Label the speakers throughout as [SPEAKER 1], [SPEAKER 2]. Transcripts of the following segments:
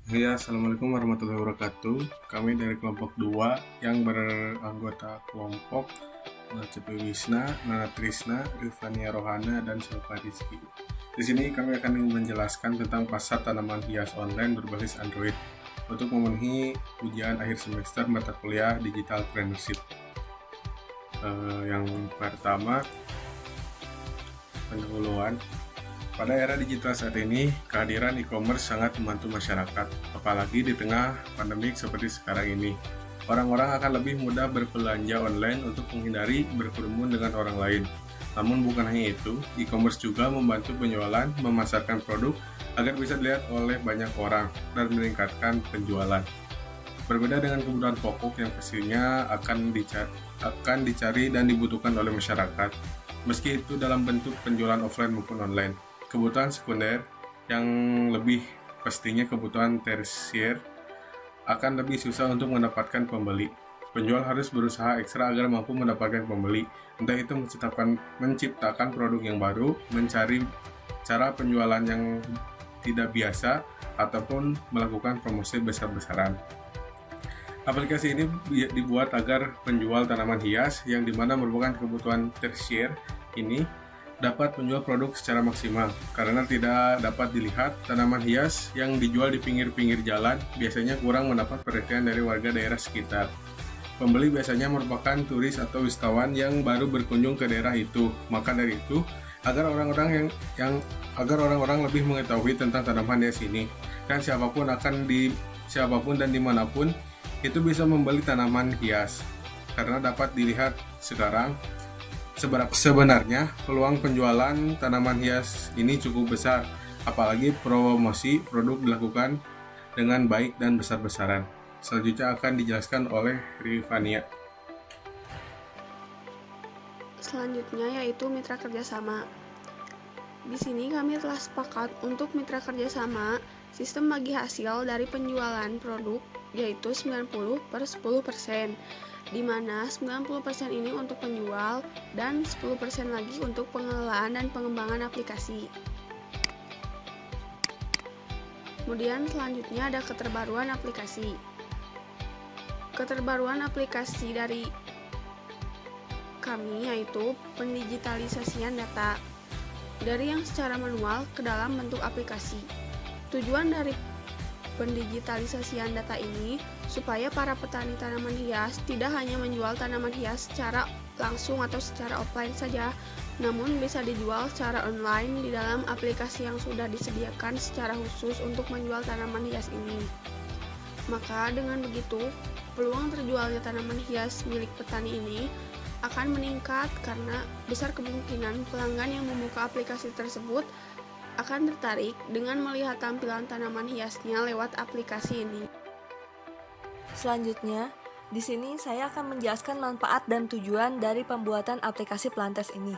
[SPEAKER 1] Ya, Assalamualaikum warahmatullahi wabarakatuh. Kami dari kelompok 2 yang beranggota kelompok CP Wisna, Nana Trisna, Rifania Rohana, dan Silva Rizky. Di sini kami akan menjelaskan tentang pasar tanaman hias online berbasis Android untuk memenuhi ujian akhir semester mata kuliah Digital Entrepreneurship. Yang pertama, pendahuluan. Pada era digital saat ini, kehadiran e-commerce sangat membantu masyarakat, apalagi di tengah pandemik seperti sekarang ini. Orang-orang akan lebih mudah berbelanja online untuk menghindari berkerumun dengan orang lain. Namun bukan hanya itu, e-commerce juga membantu penjualan, memasarkan produk agar bisa dilihat oleh banyak orang dan meningkatkan penjualan. Berbeda dengan kebutuhan pokok yang pastinya akan dicari dan dibutuhkan oleh masyarakat, meski itu dalam bentuk penjualan offline maupun online. Kebutuhan sekunder yang lebih pastinya kebutuhan tersier akan lebih susah untuk mendapatkan pembeli. Penjual harus berusaha ekstra agar mampu mendapatkan pembeli, entah itu menciptakan produk yang baru, mencari cara penjualan yang tidak biasa, ataupun melakukan promosi besar-besaran. Aplikasi ini dibuat agar penjual tanaman hias yang dimana merupakan kebutuhan tersier ini dapat menjual produk secara maksimal. Karena tidak dapat dilihat, tanaman hias yang dijual di pinggir-pinggir jalan biasanya kurang mendapat perhatian dari warga daerah sekitar. Pembeli biasanya merupakan turis atau wisatawan yang baru berkunjung ke daerah itu. Maka dari itu, agar orang-orang lebih mengetahui tentang tanaman hias ini, dan siapapun dan dimanapun itu bisa membeli tanaman hias. Karena dapat dilihat sekarang, sebenarnya peluang penjualan tanaman hias ini cukup besar, apalagi promosi produk dilakukan dengan baik dan besar-besaran. Selanjutnya akan dijelaskan oleh Rifania.
[SPEAKER 2] Selanjutnya yaitu mitra kerjasama. Di sini kami telah sepakat untuk mitra kerjasama sistem bagi hasil dari penjualan produk yaitu 90/10%. Di mana 90% ini untuk penjual dan 10% lagi untuk pengelolaan dan pengembangan aplikasi. Kemudian selanjutnya ada keterbaruan aplikasi. Keterbaruan aplikasi dari kami yaitu pendigitalisasian data dari yang secara manual ke dalam bentuk aplikasi. Tujuan dari pendigitalisasian data ini supaya para petani tanaman hias tidak hanya menjual tanaman hias secara langsung atau secara offline saja, namun bisa dijual secara online di dalam aplikasi yang sudah disediakan secara khusus untuk menjual tanaman hias ini. Maka dengan begitu, peluang terjualnya tanaman hias milik petani ini akan meningkat karena besar kemungkinan pelanggan yang membuka aplikasi tersebut akan tertarik dengan melihat tampilan tanaman hiasnya lewat aplikasi ini.
[SPEAKER 3] Selanjutnya, di sini saya akan menjelaskan manfaat dan tujuan dari pembuatan aplikasi Plantes ini.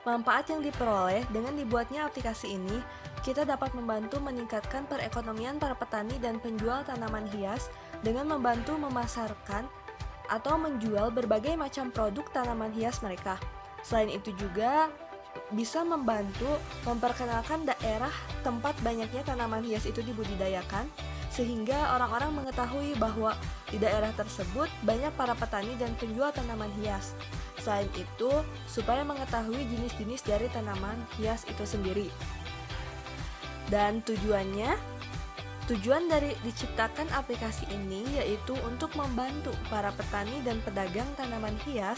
[SPEAKER 3] Manfaat yang diperoleh dengan dibuatnya aplikasi ini, kita dapat membantu meningkatkan perekonomian para petani dan penjual tanaman hias dengan membantu memasarkan atau menjual berbagai macam produk tanaman hias mereka. Selain itu juga bisa membantu memperkenalkan daerah tempat banyaknya tanaman hias itu dibudidayakan, sehingga orang-orang mengetahui bahwa di daerah tersebut banyak para petani dan penjual tanaman hias. Selain itu, supaya mengetahui jenis-jenis dari tanaman hias itu sendiri. Dan tujuan dari diciptakan aplikasi ini yaitu untuk membantu para petani dan pedagang tanaman hias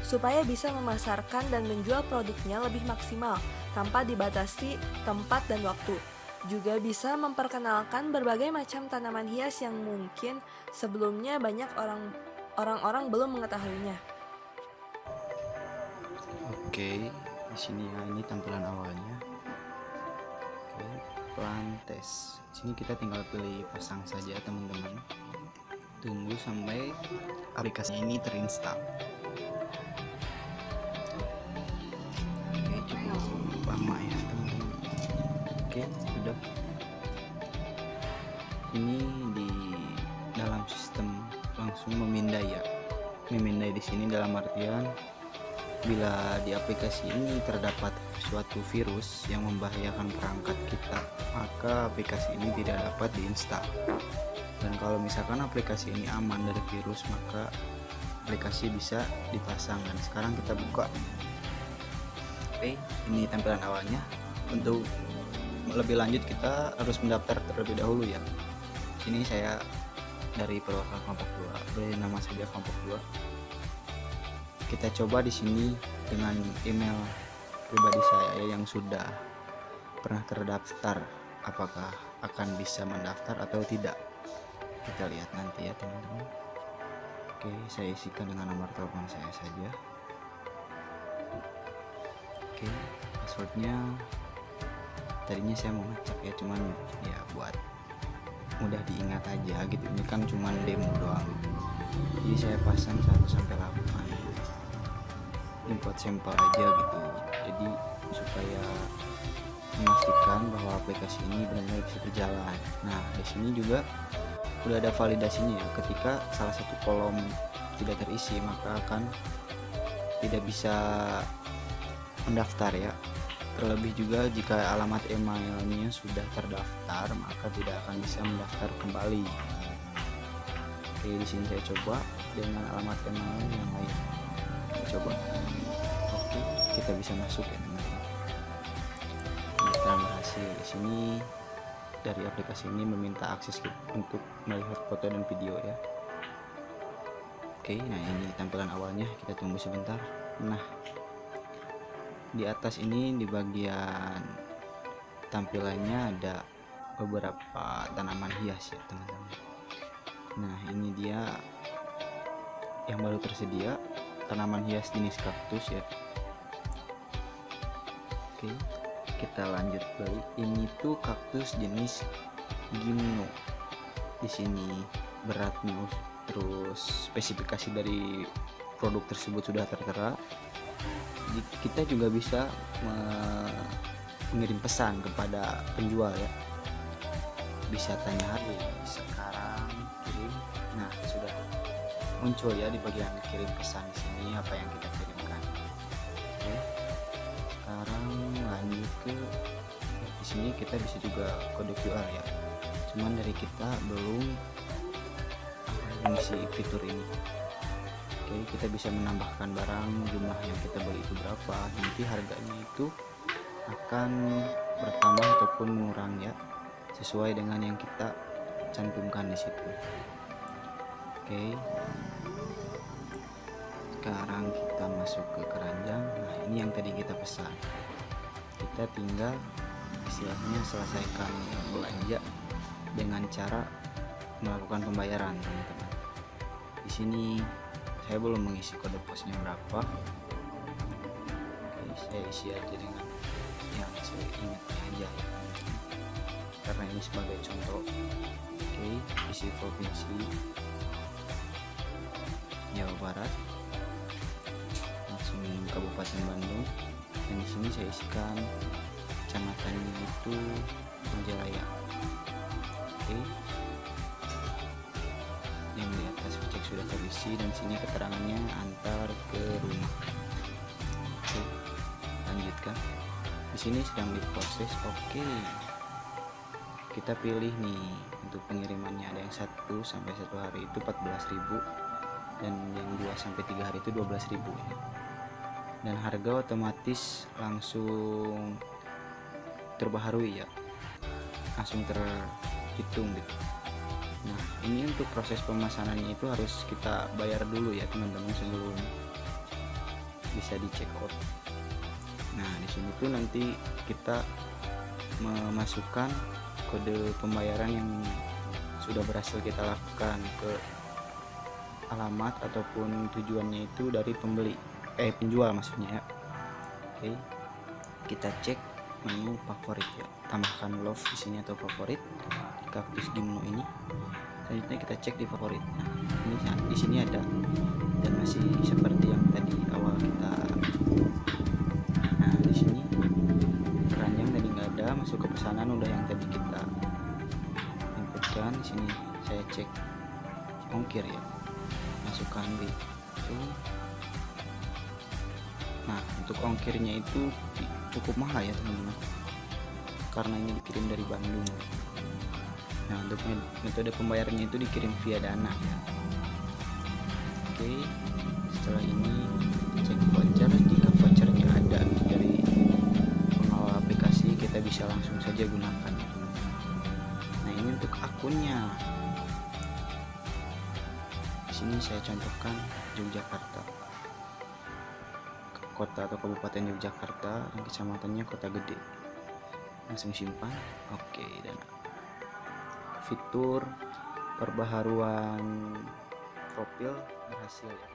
[SPEAKER 3] supaya bisa memasarkan dan menjual produknya lebih maksimal tanpa dibatasi tempat dan waktu. Juga bisa memperkenalkan berbagai macam tanaman hias yang mungkin sebelumnya banyak orang-orang belum mengetahuinya.
[SPEAKER 4] Oke, di sini ya ini tampilan awalnya. Oke, Plantes. Di sini kita tinggal pilih pasang saja teman-teman. Tunggu sampai aplikasi ini terinstall. Oke, cukup lama ya teman-teman. Oke, sudah. Ini di dalam sistem langsung memindai ya. Memindai di sini dalam artian bila di aplikasi ini terdapat suatu virus yang membahayakan perangkat kita, maka aplikasi ini tidak dapat diinstal. Dan kalau misalkan aplikasi ini aman dari virus, maka aplikasi bisa dipasang. Dan sekarang kita buka. Oke, ini tampilan awalnya. Untuk lebih lanjut kita harus mendaftar terlebih dahulu ya. Sini saya dari perwakilan kelompok 2, beri nama saja kelompok 2. Kita coba di sini dengan email pribadi saya yang sudah pernah terdaftar, apakah akan bisa mendaftar atau tidak. Kita lihat nanti ya teman-teman. Oke, saya isikan dengan nomor telepon saya saja. Oke, passwordnya tadinya saya mau ngecek ya, cuman ya buat mudah diingat aja gitu, ini kan cuman demo doang, jadi saya pasang 1 sampai 8. Ini buat sampel aja gitu, jadi supaya memastikan bahwa aplikasi ini benar-benar bisa berjalan. Nah, di sini juga udah ada validasinya ya. Ketika salah satu kolom tidak terisi, maka akan tidak bisa mendaftar ya. Terlebih juga jika alamat emailnya sudah terdaftar, maka tidak akan bisa mendaftar kembali. Oke, di sini saya coba dengan alamat email yang lain. Kita coba. Oke, kita bisa masuk ya teman-teman. Kita berhasil. Di sini dari aplikasi ini meminta akses untuk melihat foto dan video ya. Oke, nah ini tampilan awalnya. Kita tunggu sebentar. Nah, di atas ini di bagian tampilannya ada beberapa tanaman hias ya teman-teman. Nah, ini dia yang baru tersedia, tanaman hias jenis kaktus ya. Oke, kita lanjut balik. Ini tuh kaktus jenis gimno. Di sini beratnya, terus spesifikasi dari produk tersebut sudah tertera. Kita juga bisa mengirim pesan kepada penjual ya, bisa tanya harga sekarang, kirim. Nah, sudah muncul ya di bagian kirim pesan di sini apa yang kita kirimkan. Oke, sekarang lanjut ke di sini. Kita bisa juga kode QR ya, cuman dari kita belum mengisi fitur ini. Oke, kita bisa menambahkan barang, jumlah yang kita beli itu berapa, nanti harganya itu akan bertambah ataupun mengurang ya, sesuai dengan yang kita cantumkan di situ. Oke, sekarang kita masuk ke keranjang. Nah, ini yang tadi kita pesan. Kita tinggal istilahnya selesaikan belanja dengan cara melakukan pembayaran teman-teman. Di sini saya belum mengisi kode posnya berapa. Oke, saya isi aja dengan yang saya ingatnya aja ya, karena ini sebagai contoh. Oke, isi provinsi Jawa Barat, langsung Kabupaten Bandung, dan di sini saya isikan kecamatannya itu Majalaya. Oke, yang di atas cek sudah terisi, dan sini keterangannya antar ke rumah. Oke, lanjutkan. Di sini sedang diproses. Oke, kita pilih nih untuk pengirimannya, ada yang 1 sampai 1 hari itu 14.000, dan yang 2 sampai 3 hari itu 12.000 ya. Dan harga otomatis langsung terbaharui ya, langsung terhitung gitu. Nah, ini untuk proses pemesanannya itu harus kita bayar dulu ya teman-teman sebelum bisa di check out. Nah, di sini tuh nanti kita memasukkan kode pembayaran yang sudah berhasil kita lakukan ke alamat ataupun tujuannya itu dari penjual maksudnya ya. Oke, kita cek menu favorit ya, tambahkan love di sini atau favorit di kaktus gimno ini. Selanjutnya kita cek di favorit. Nah, ini di sini ada, dan masih seperti yang tadi awal kita. Nah, di sini keranjang tadi nggak ada, masuk ke pesanan udah yang tadi kita inputkan. Di sini saya cek ongkir ya, masukkan di itu. Nah, untuk ongkirnya itu cukup mahal ya teman-teman, karena ini dikirim dari Bandung. Nah, untuk metode pembayarannya itu dikirim via Dana ya. Oke, setelah ini cek voucher. Jika vouchernya ada dari pengelola aplikasi, kita bisa langsung saja gunakan. Nah, ini untuk akunnya. Di sini saya contohkan Yogyakarta, kota atau kabupaten Yogyakarta, dan kecamatannya Kota Gede. Langsung simpan. Oke, dan fitur perbaharuan profil berhasil ya.